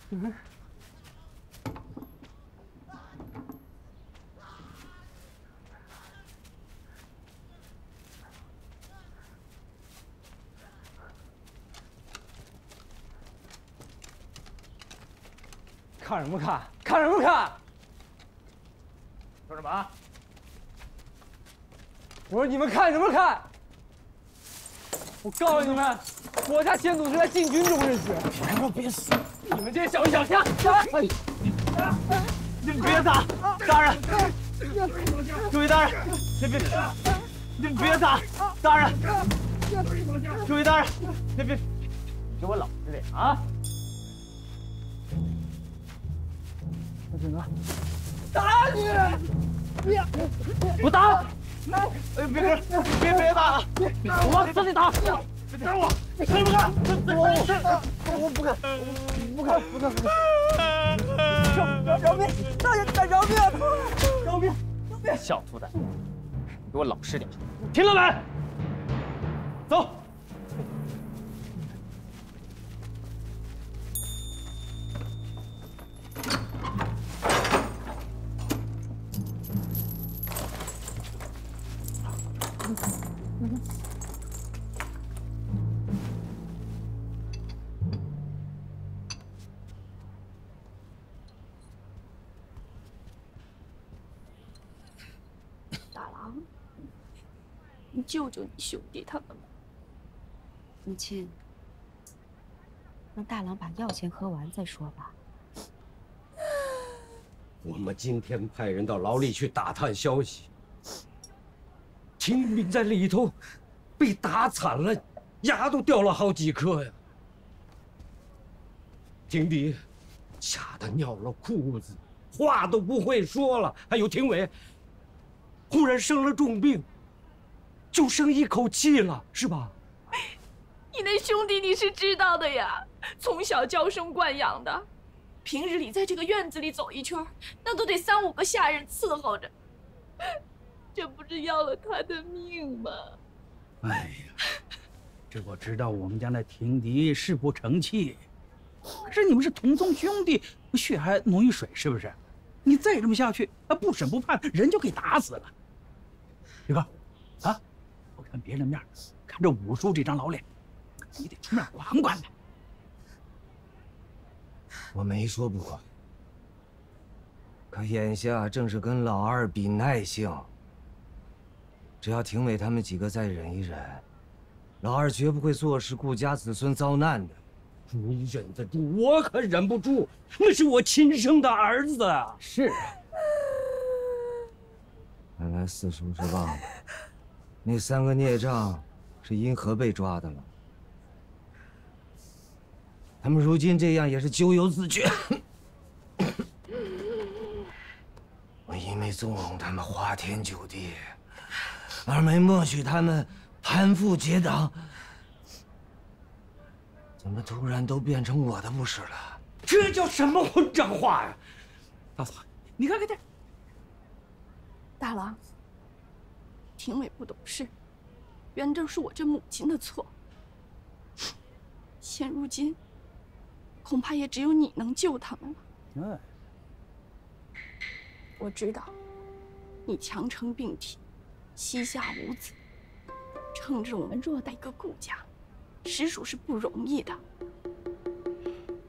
看什么看？看什么看？说什么？我说你们看什么看？我告诉你们，国家先祖是在禁军中认识。别死！你们这些小鱼小虾！你们别打！大人！注意，大人！你们别打！大人！注意，大人！别！给我老实点啊！小景哥，打你！别！不打！别打！我往死里打！别打我！你敢不敢？我不敢！饶命！大爷，饶命！饶命！小兔崽子，你给我老实点！听了没？走！大郎，你救救你兄弟他们吧。母亲，让大郎把药先喝完再说吧。我们今天派人到牢里去打探消息，秦兵在里头被打惨了，牙都掉了好几颗呀。廷迪吓得尿了裤子，话都不会说了。还有廷伟，忽然生了重病，就剩一口气了，是吧？你那兄弟你是知道的呀，从小娇生惯养的，平日里在这个院子里走一圈，那都得3、5个下人伺候着，这不是要了他的命吗？哎呀，这我知道，我们家那廷迪是不成器，可是你们是同宗兄弟，血还浓于水，是不是？你再这么下去，不审不判，人就给打死了。宇哥，啊，不看别人面，看这五叔这张老脸，你得出面管管他。我没说不管，可眼下正是跟老二比耐性。只要廷伟他们几个再忍一忍，老二绝不会坐视顾家子孙遭难的。你忍得住，我可忍不住。那是我亲生的儿子啊！是啊。看来四叔是忘了，那3个孽障是因何被抓的了。他们如今这样也是咎由自取。我一没纵容他们花天酒地，二没默许他们攀附结党，怎么突然都变成我的不是了？这叫什么混账话呀！大嫂，你看看这。大郎，廷伟不懂事，原正是我这母亲的错。现如今，恐怕也只有你能救他们了。我知道，你强撑病体，膝下无子，撑着我们偌大一个顾家，实属是不容易的。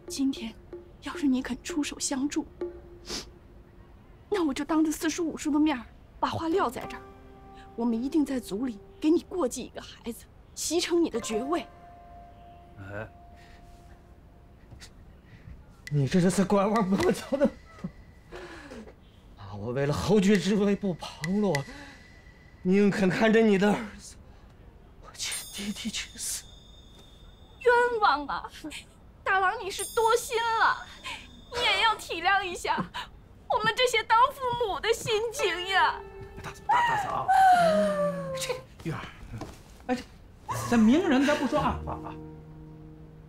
今天，要是你肯出手相助，那我就当着4叔5叔的面把话撂在这儿，我们一定在族里给你过继一个孩子，袭成你的爵位。你这是在拐弯抹角的，我为了侯爵之位不旁落，宁肯看着你的儿子，我亲弟弟去死。冤枉啊！大郎，你是多心了，你也要体谅一下我们这些当父母的心情呀。大嫂，这玉儿，哎，咱明人咱不说暗话啊，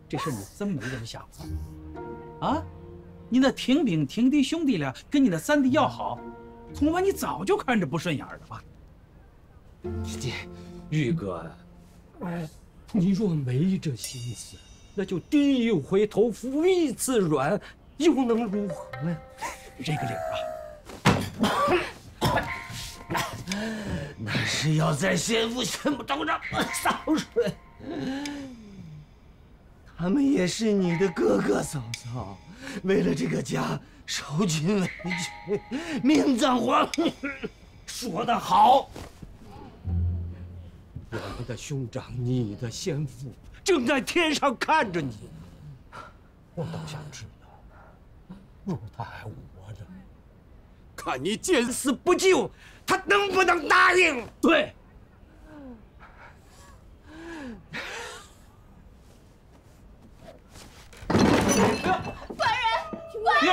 这事你真没这么想过啊？你那廷炳、廷弟兄弟俩跟你那3弟要好，恐怕你早就看着不顺眼了吧？玉哥，你若没这心思，那就第一回头服1次软，又能如何呀？这个理儿啊，那是要在先父先母头上洒水。他们也是你的哥哥嫂嫂，为了这个家受尽委屈，命丧黄泉。说得好！我们的兄长，你的先父，正在天上看着你。我倒想知道，若他还活着，看你见死不救，他能不能答应？对。官人，官人，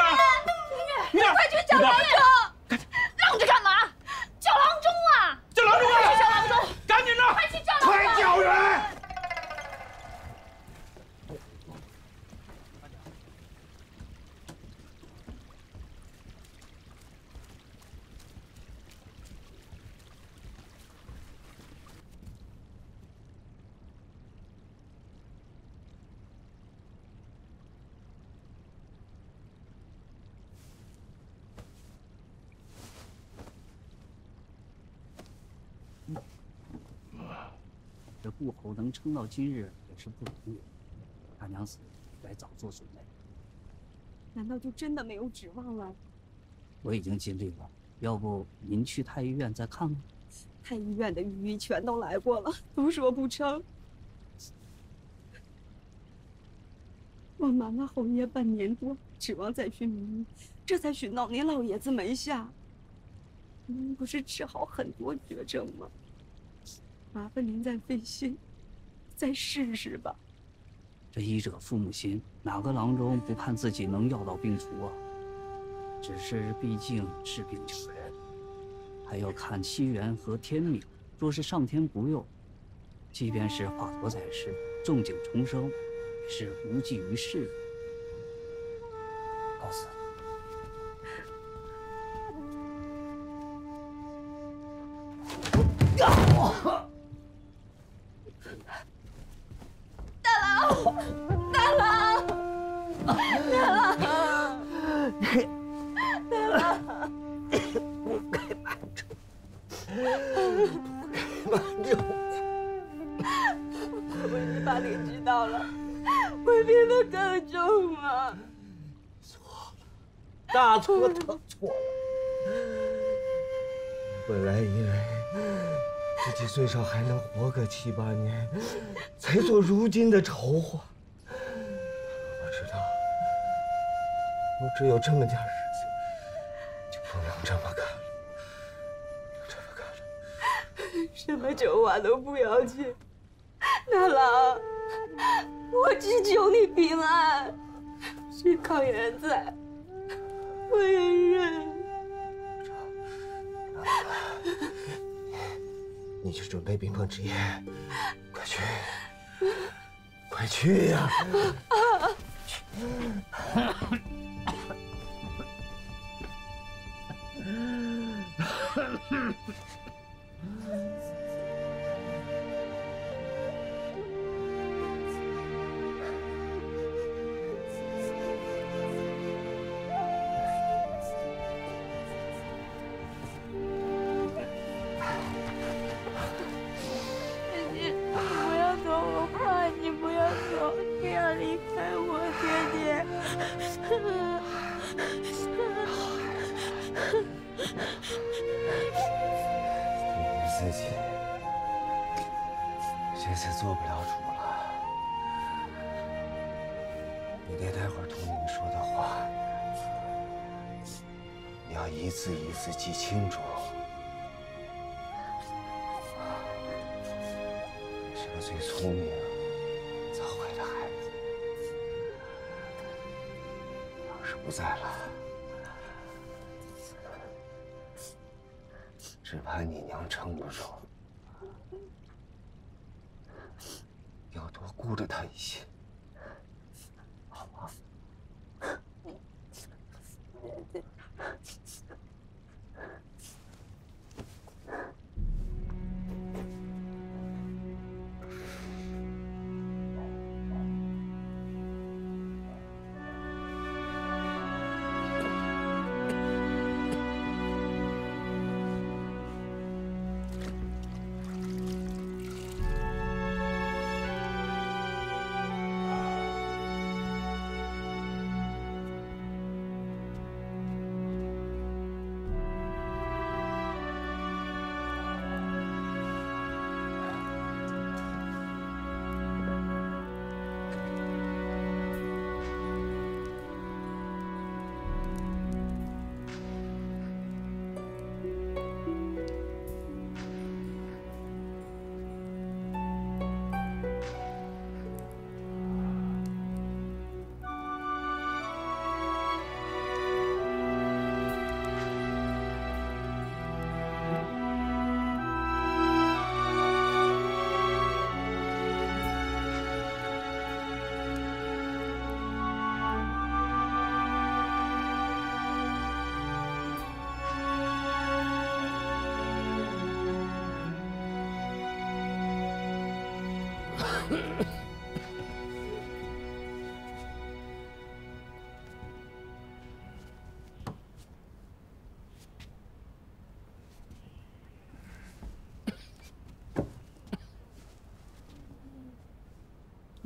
玉儿，快去叫郎中！愣着干嘛？叫郎中啊！叫郎中啊！快去叫郎中！赶紧的！快去叫郎中！快叫人！这顾侯能撑到今日也是不容易，大娘死该早做准备。难道就真的没有指望了？我已经尽力了，要不您去太医院再看看？太医院的御医全都来过了，都说不成。我瞒了侯爷半年多，指望再寻名医，这才寻到您老爷子门下。您不是治好很多绝症吗？麻烦您再费心，再试试吧。这医者父母心，哪个郎中不盼自己能药到病除啊？只是毕竟治病救人，还要看机缘和天命。若是上天不佑，即便是华佗在世，重景重生，也是无济于事。告辞。我已经把你知道了，会变得更重吗？错了，大错特错了。本来以为自己最少还能活个7、8年，才做如今的筹划。我知道，我只有这么点日子，就不能这么干了，这么干了。什么筹划都不要紧，大郎，我只求你平安。是康元在，我也认。你去准备冰封之夜，快去，快去呀！自己这次做不了主了，你爹待会儿同你说的话，你要一字一字记清楚。你是个最聪明、早慧的孩子，要是不在了，只怕你娘撑不住。要多顾着她一些，好吗？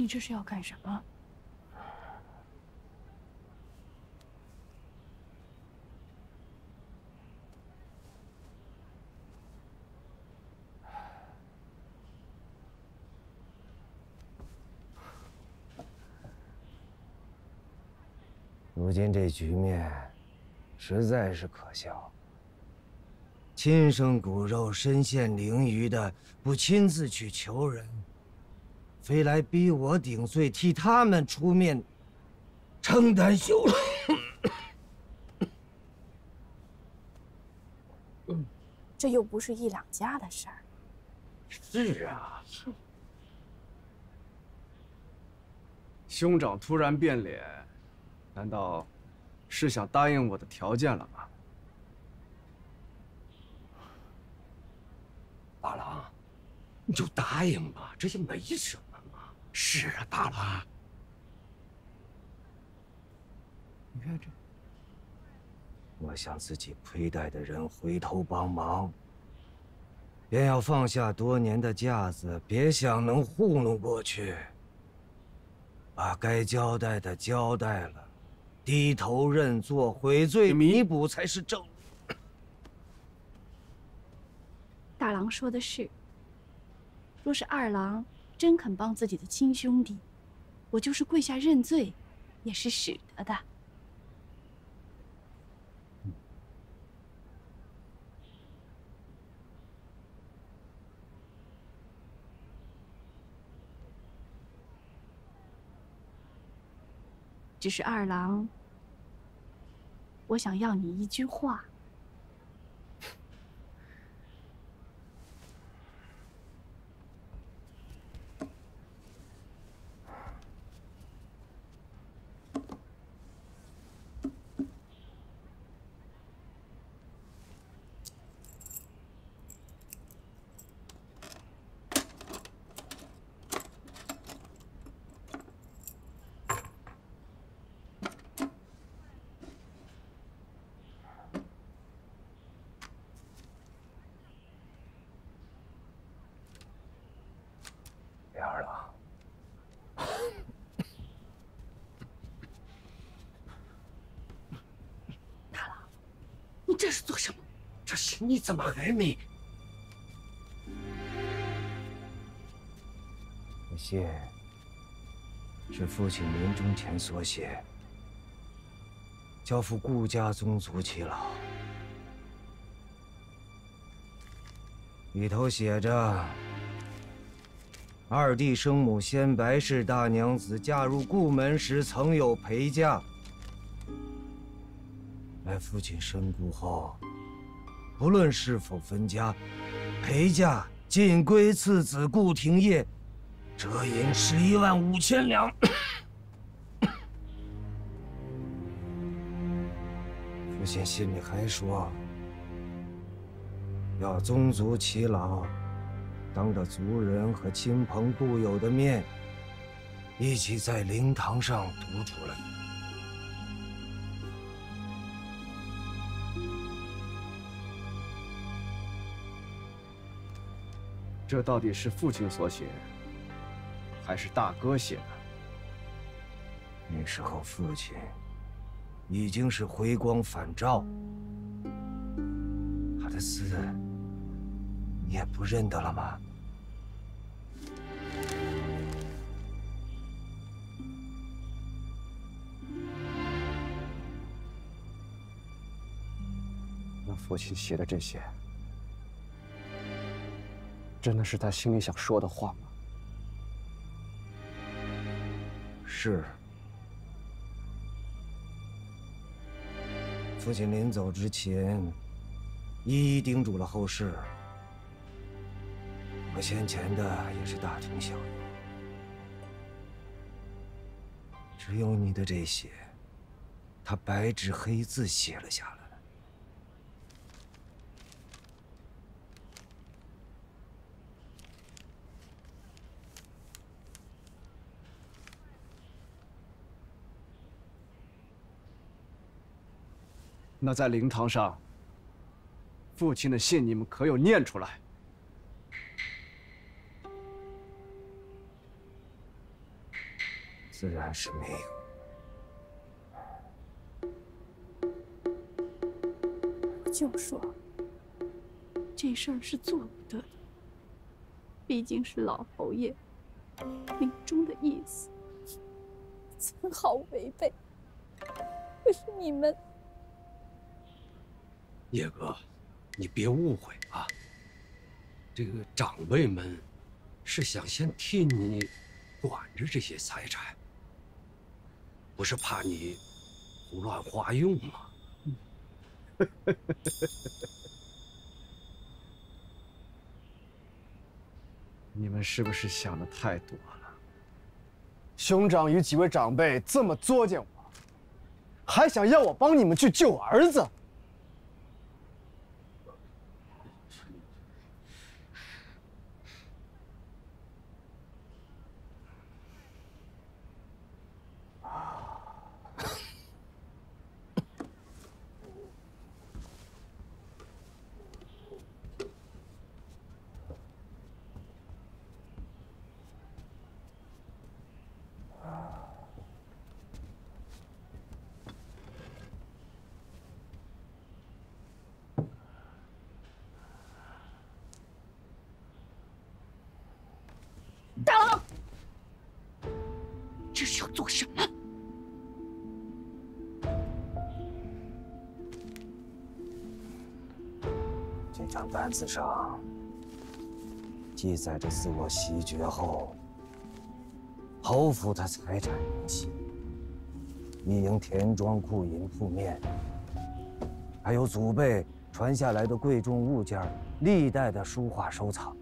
你这是要干什么？如今这局面，实在是可笑。亲生骨肉、身陷囹圄的，不亲自去求人，非来逼我顶罪，替他们出面承担羞辱。这又不是一两家的事儿。是啊，兄长突然变脸，难道是想答应我的条件了吗？大郎，你就答应吧，这也没什么嘛。是啊，大郎。你看这，我向自己亏待的人回头帮忙，便要放下多年的架子，别想能糊弄过去。把该交代的交代了，低头认错，悔罪弥补才是正。大郎说的是，若是二郎真肯帮自己的亲兄弟，我就是跪下认罪，也是使得的。只是二郎，我想要你一句话。二郎，大郎，你这是做什么？这信你怎么还没？这信是父亲临终前所写，交付顾家宗族耆老。里头写着：二弟生母先白氏大娘子嫁入顾门时，曾有陪嫁。在父亲身故后，不论是否分家，陪嫁尽归次子顾廷业，折银115000两。父亲信里还说，要宗族耆老当着族人和亲朋故友的面，一起在灵堂上读出来。这到底是父亲所写，还是大哥写的？那时候父亲已经是回光返照，他的字你也不认得了吗？那父亲写的这些，真的是他心里想说的话吗？是。父亲临走之前，一一叮嘱了后事。我先前的也是大同小异，只有你的这些，他白纸黑字写了下来。那在灵堂上，父亲的信你们可有念出来？自然是没有。我就说，这事儿是做不得的，毕竟是老侯爷命中的意思，怎好违背？可是你们，叶哥，你别误会啊，这个长辈们是想先替你管着这些财产，不是怕你胡乱花用吗？你们是不是想的太多了？兄长与几位长辈这么作践我，还想要我帮你们去救儿子。大郎，这是要做什么？这张单子上记载着自我袭爵后，侯府的财产明细、一应田庄库银铺面，还有祖辈传下来的贵重物件、历代的书画收藏。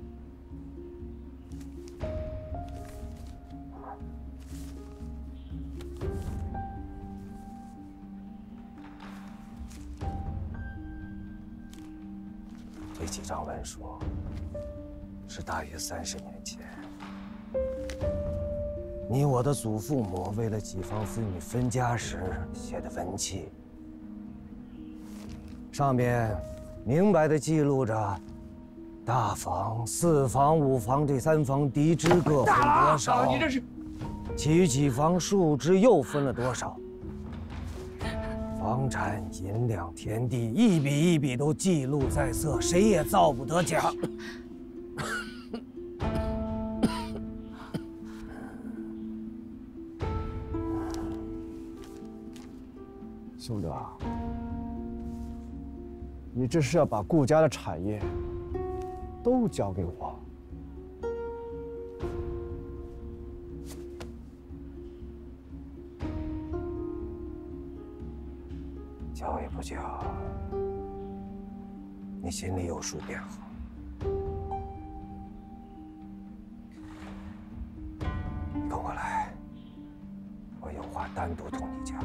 这几张文书是大约30年前，你我的祖父母为了几房子女分家时写的文契，上面明白地记录着大房、4房、5房这3房嫡支各分多少，你这是其余几房庶支又分了多少。房产、银两、田地，一笔一笔都记录在册，谁也造不得假。兄长，你这是要把顾家的产业都交给我？交也不交，你心里有数便好。你跟我来，我有话单独同你讲。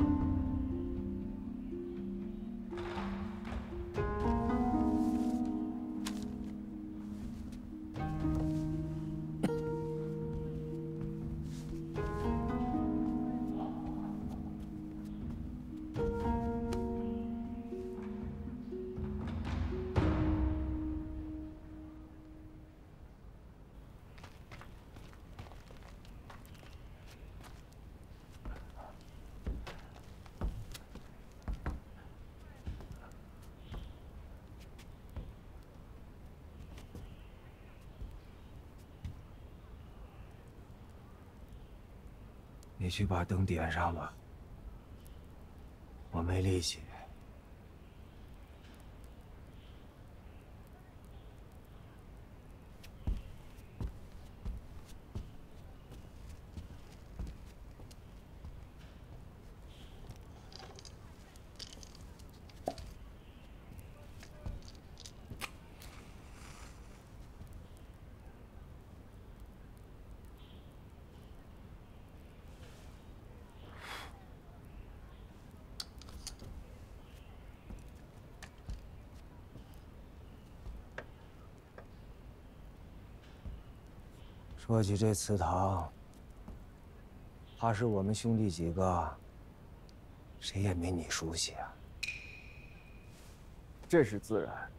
你去把灯点上吧，我没力气。说起这祠堂，怕是我们兄弟几个，谁也没你熟悉啊。这是自然。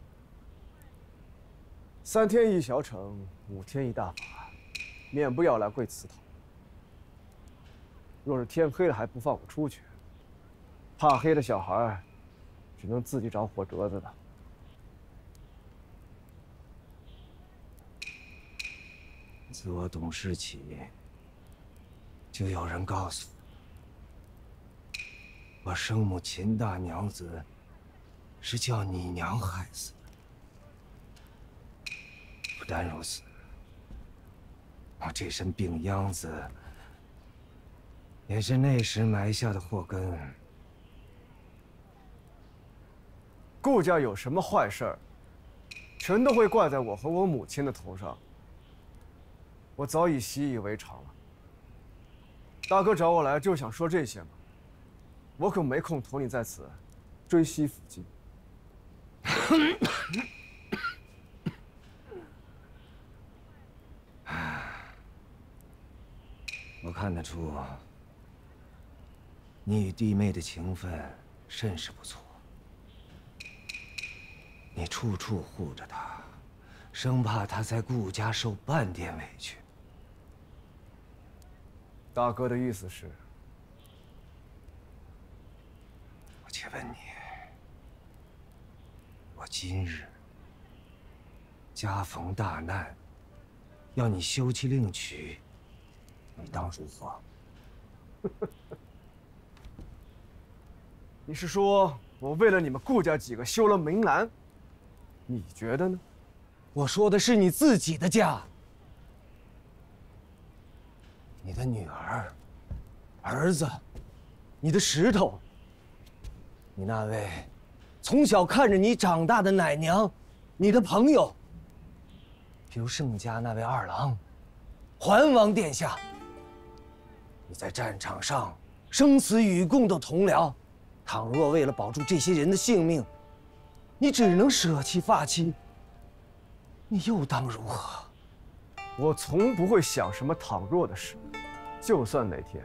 3天一小惩，5天一大法，免不要来跪祠堂。若是天黑了还不放我出去，怕黑的小孩只能自己找火折子了。自我懂事起，就有人告诉我生母秦大娘子是叫你娘害死的。不单如此，我这身病秧子也是那时埋下的祸根。顾家有什么坏事儿，全都会怪在我和我母亲的头上。我早已习以为常了。大哥找我来就想说这些嘛，我可没空同你在此追惜抚今。我看得出，你与弟妹的情分甚是不错。你处处护着她，生怕她在顾家受半点委屈。大哥的意思是？我且问你，我今日家逢大难，要你休妻另娶，你当如何？你是说我为了你们顾家几个休了明兰？你觉得呢？我说的是你自己的家，你的女儿、儿子，你的石头，你那位从小看着你长大的奶娘，你的朋友，比如盛家那位二郎，桓王殿下。你在战场上生死与共的同僚，倘若为了保住这些人的性命，你只能舍弃发妻，你又当如何？我从不会想什么倘若的事，就算哪天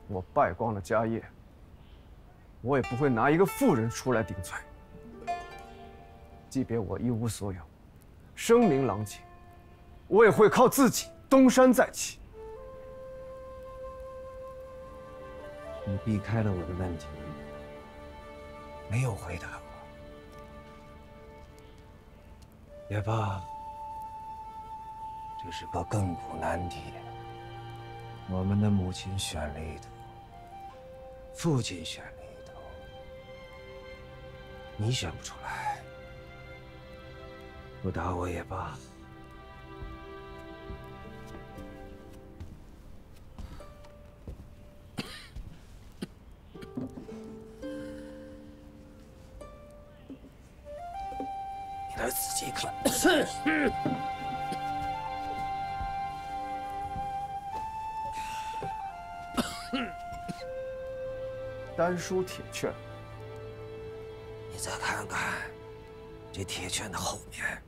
我败光了家业，我也不会拿一个妇人出来顶罪。即便我一无所有，声名狼藉，我也会靠自己东山再起。你避开了我的问题，没有回答我。也罢，这是个亘古难题。我们的母亲选了一头，父亲选了一头，你选不出来，不打我也罢。你来仔细看。丹书铁券，你再看看这铁券的后面，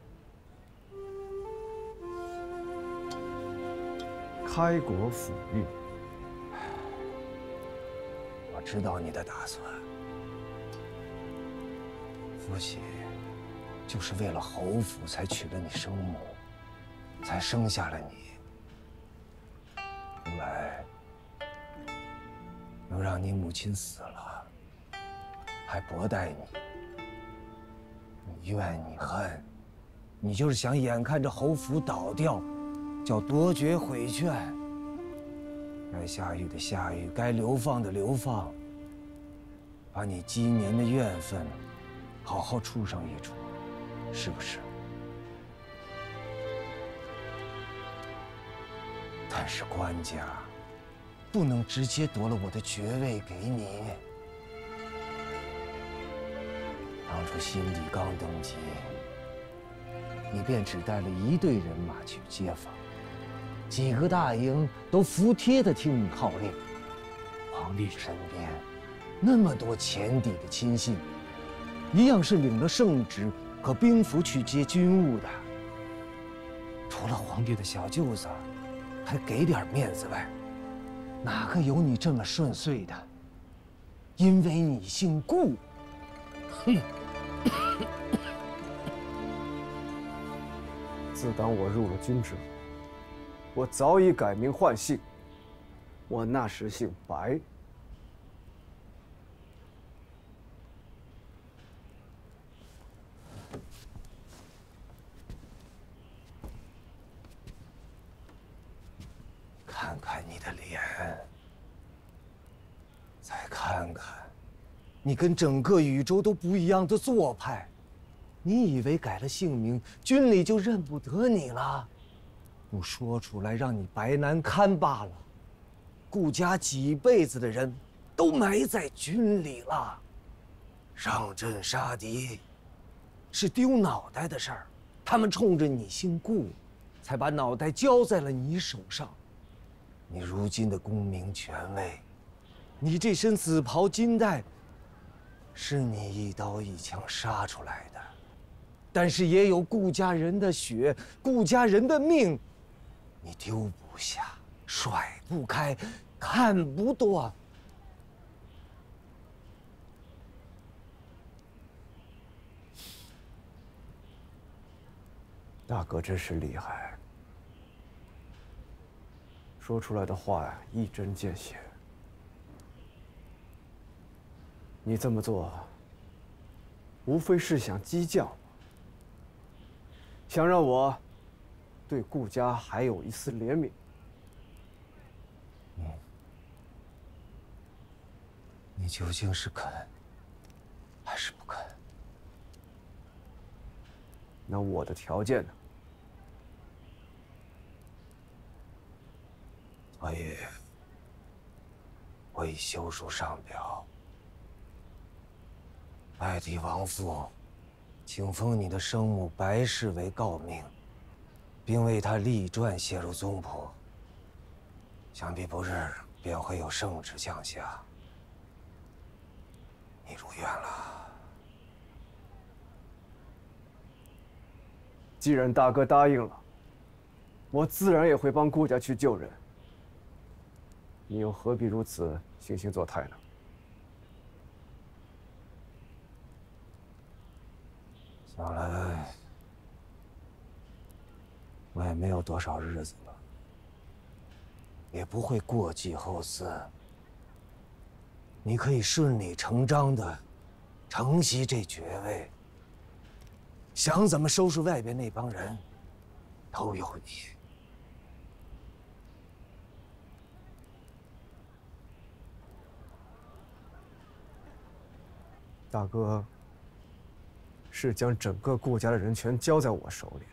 开国府令。我知道你的打算。父亲就是为了侯府才娶了你生母，才生下了你。后来又让你母亲死了，还薄待你。你怨你恨，你就是想眼看着侯府倒掉，叫夺爵毁券。该下狱的下狱，该流放的流放，把你积年的怨愤好好出上一出，是不是？但是官家不能直接夺了我的爵位给你。当初辛帝刚登基，你便只带了一队人马去街访，几个大营都服帖地听你号令。皇帝身边那么多前邸的亲信，一样是领了圣旨和兵符去接军务的。除了皇帝的小舅子还给点面子外，哪个有你这么顺遂的？因为你姓顾。哼！自当我入了军之后，我早已改名换姓，我那时姓白。看看你的脸，再看看你跟整个宇宙都不一样的做派。你以为改了姓名，军里就认不得你了？不说出来，让你白难堪罢了。顾家几辈子的人都埋在军里了，上阵杀敌是丢脑袋的事儿，他们冲着你姓顾，才把脑袋交在了你手上。你如今的功名权位，你这身紫袍金带，是你一刀一枪杀出来的，但是也有顾家人的血，顾家人的命，你丢不下，甩不开，看不断。大哥真是厉害，说出来的话呀，一针见血。你这么做，无非是想激将我，想让我对顾家还有一丝怜悯。你究竟是肯还是不肯？那我的条件呢？所以，我已修书上表，拜替王父，请封你的生母白氏为诰命，并为她立传写入宗谱。想必不日便会有圣旨降下。你如愿了。既然大哥答应了，我自然也会帮顾家去救人。你又何必如此惺惺作态呢？想来，我也没有多少日子了，也不会过继后嗣。你可以顺理成章的承袭这爵位，想怎么收拾外边那帮人，都有你。大哥是将整个顾家的人权交在我手里了。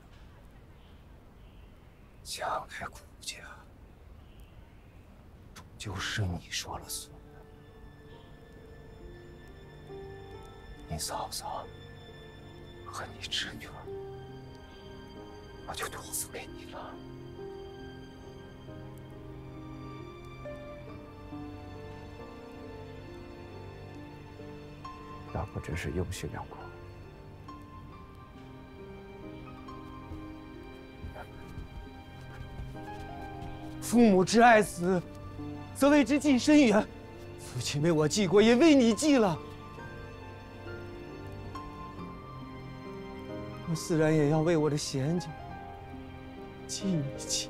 将来顾家终究是你说了算。你嫂嫂和你侄女儿，我就托付给你了。大哥真是用心良苦。父母之爱子，则为之近深远。父亲为我记过，也为你记了。我自然也要为我的贤家记一记。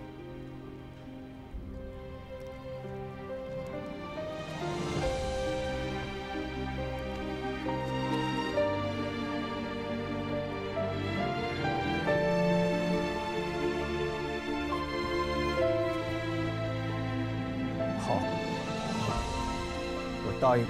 好，我答应你。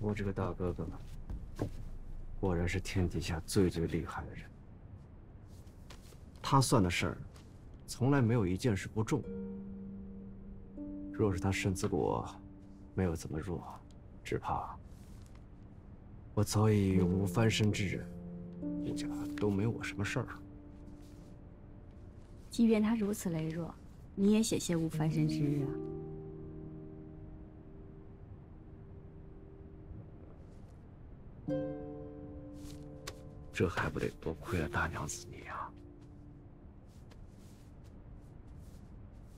我这个大哥哥，果然是天底下最厉害的人。他算的事儿，从来没有一件事不中。若是他身子骨没有这么弱，只怕我早已永无翻身之日，顾家都没我什么事儿了。即便他如此羸弱，你也险些无翻身之日啊！这还不得多亏了大娘子你啊！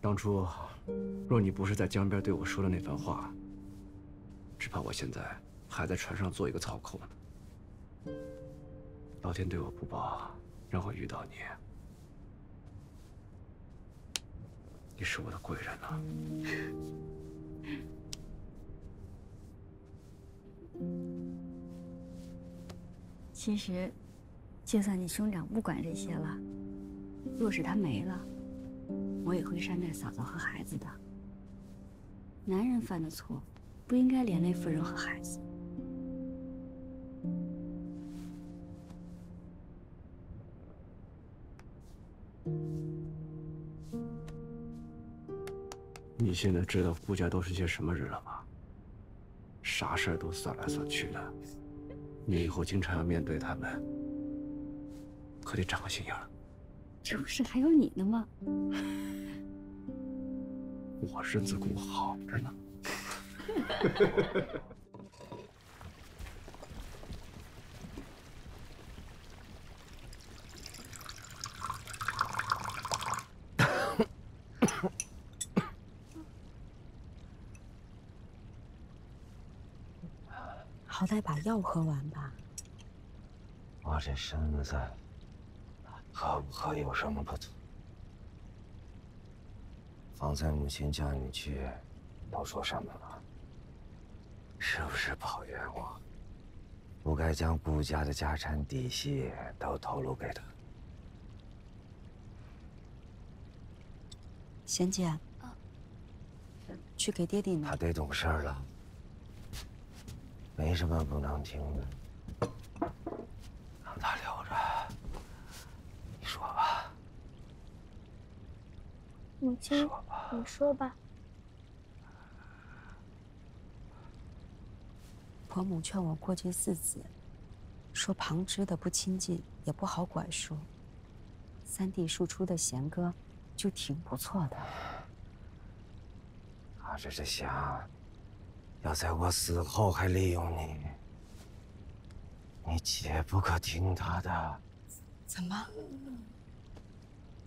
当初，若你不是在江边对我说的那番话，只怕我现在还在船上做一个草寇呢。老天对我不薄，让我遇到你，你是我的贵人呐。其实，就算你兄长不管这些了，若是他没了，我也会善待嫂嫂和孩子的。男人犯的错，不应该连累夫人和孩子。你现在知道顾家都是些什么人了吗？啥事儿都算来算去的，你以后经常要面对他们，可得长个心眼儿。这不是还有你呢吗？我身子骨好着呢。好歹把药喝完吧。我这身子喝不喝有什么不同？方才母亲叫你去，都说什么了？是不是抱怨我不该将顾家的家产底细都透露给他？贤姐，去给爹爹拿。他得懂事了，没什么不能听的，让他留着。你说吧。母亲，你说吧。婆母劝我过继4子，说旁支的不亲近，也不好管束。3弟庶出的贤哥，就挺不错的。他这是想要在我死后还利用你，你切不可听他的。怎么？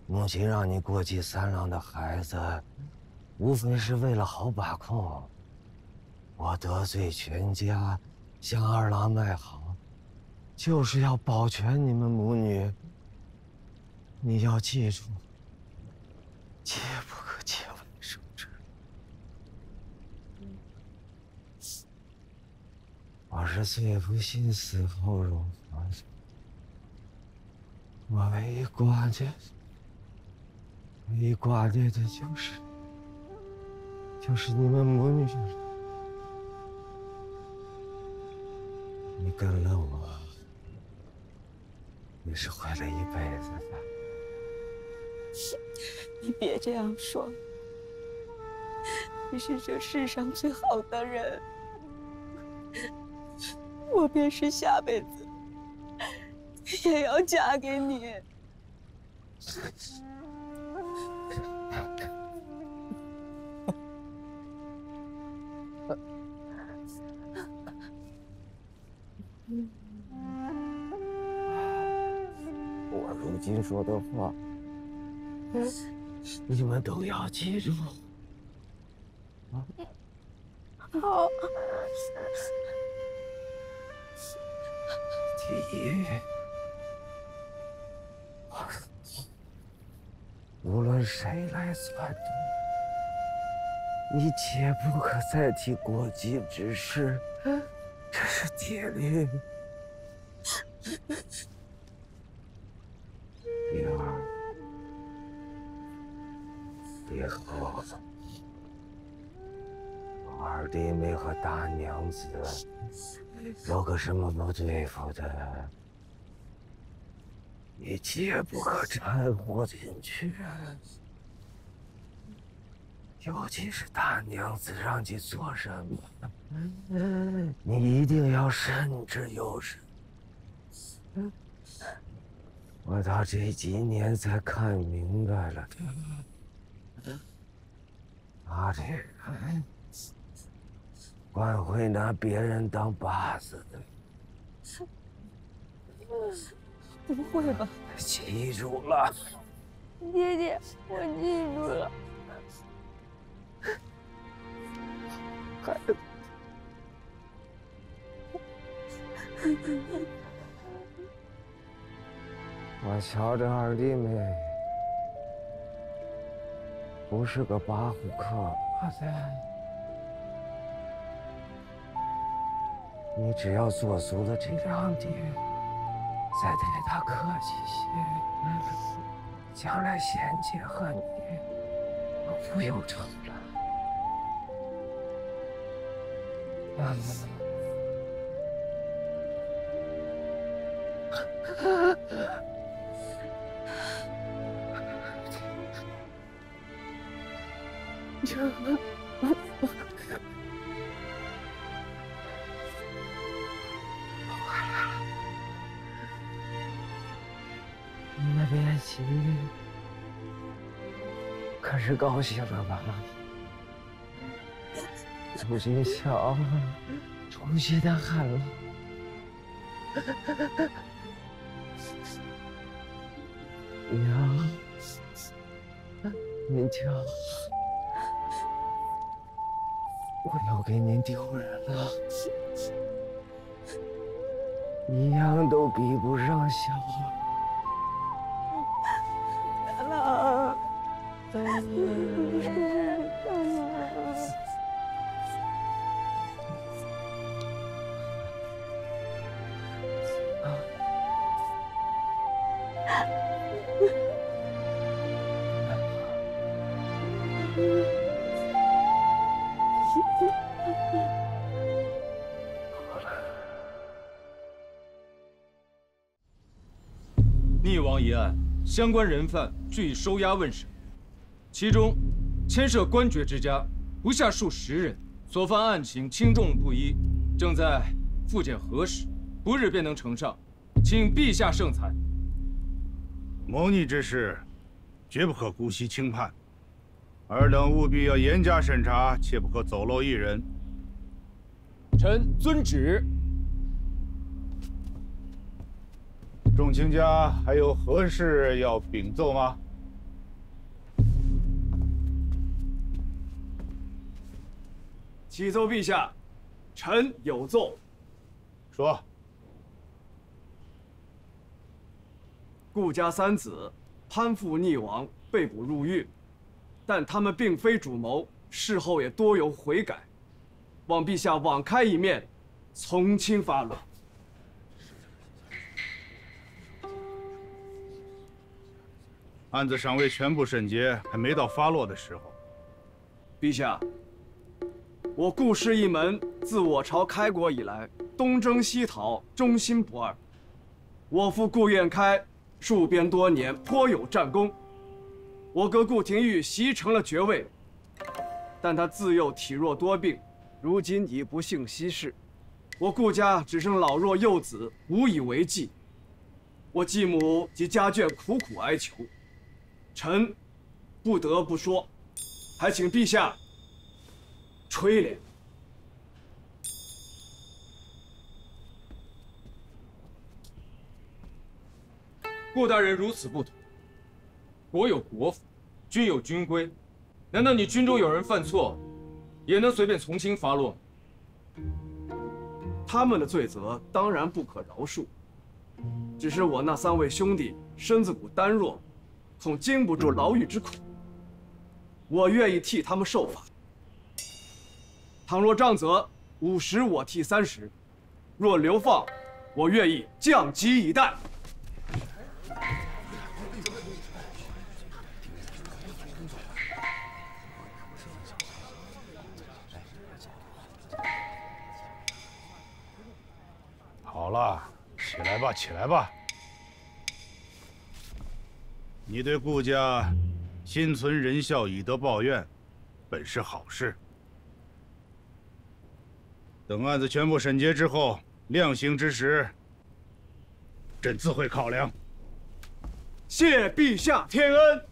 母亲让你过继3郎的孩子，无非是为了好把控。我得罪全家，向2郎卖好，就是要保全你们母女。你要记住，切不可节外生枝。我是最不信死后如何的，我唯一挂念的就是你们母女。你跟了我，也是毁了一辈子的。你别这样说，你是这世上最好的人，我便是下辈子也要嫁给你。我如今说的话，你们都要记住。好。第一，无论谁来撺掇，你切不可再提过继之事，这是铁律。第二，以后我二弟妹和大娘子有个什么不对付的，你切不可掺和进去。尤其是大娘子让你做什么，你一定要慎之又慎。我到这几年才看明白了的，他这人惯会拿别人当靶子的。不会吧？记住了，爹爹，我记住了。孩子，我瞧着二弟妹不是个跋扈可怕的，你只要做足了这2点，再对她客气些，将来贤姐和你都不用愁了。你们别急，可是高兴了吧？朱金桥出血的很了，娘，您瞧，我又给您丢人了，一样都比不上小儿。大郎，大郎。溺亡一案，相关人犯据收押问审，其中牵涉官爵之家不下数10人，所犯案情轻重不一，正在复检核实，不日便能呈上，请陛下圣裁。谋逆之事，绝不可姑息轻判，尔等务必要严加审查，切不可走漏一人。臣遵旨。众卿家还有何事要禀奏吗？启奏陛下，臣有奏。说。顾家3子攀附溺亡，被捕入狱，但他们并非主谋，事后也多有悔改，望陛下网开一面，从轻发落。案子尚未全部审结，还没到发落的时候。陛下，我顾氏一门自我朝开国以来，东征西讨，忠心不二。我父顾彦开戍边多年，颇有战功。我哥顾廷玉袭成了爵位，但他自幼体弱多病，如今已不幸西逝。我顾家只剩老弱幼子，无以为继。我继母及家眷苦苦哀求。臣不得不说，还请陛下垂怜。顾大人如此不懂。国有国法，军有军规，难道你军中有人犯错，也能随便从轻发落吗？他们的罪责当然不可饶恕，只是我那3位兄弟身子骨单弱，恐经不住牢狱之苦，我愿意替他们受罚。倘若杖责50，我替30；若流放，我愿意降级以待。好了，起来吧，起来吧。你对顾家心存仁孝，以德报怨，本是好事。等案子全部审结之后，量刑之时，朕自会考量。谢陛下天恩。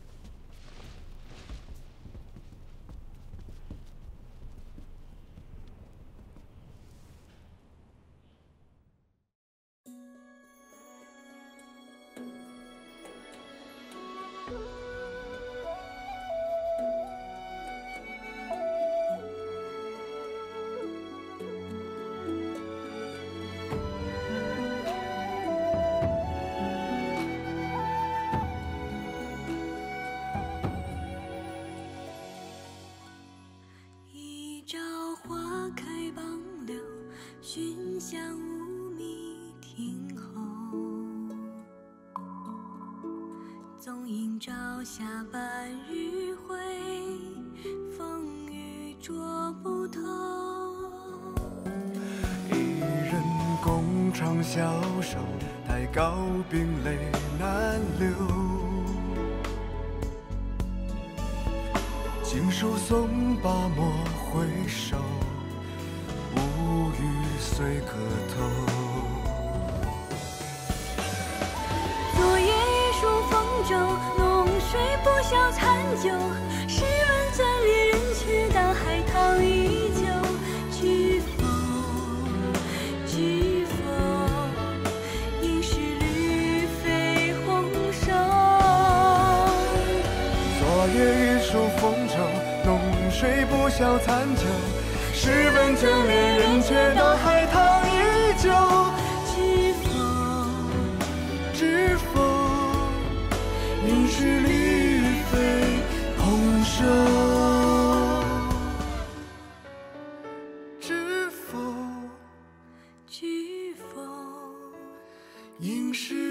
寻香无觅听候，纵饮朝霞半日晖，风雨捉不透。一人共长消瘦，太高冰泪难流。经书诵罢莫回首，无语随歌头。昨夜一书风骤，浓睡不消残酒。试问怎恋人却当海棠依旧。知否？知否？应是绿肥红瘦。昨夜一书风骤，浓睡不消残酒。试问怎恋人却当海棠依旧。知否？知否？应是绿肥红瘦。知否？知否？应是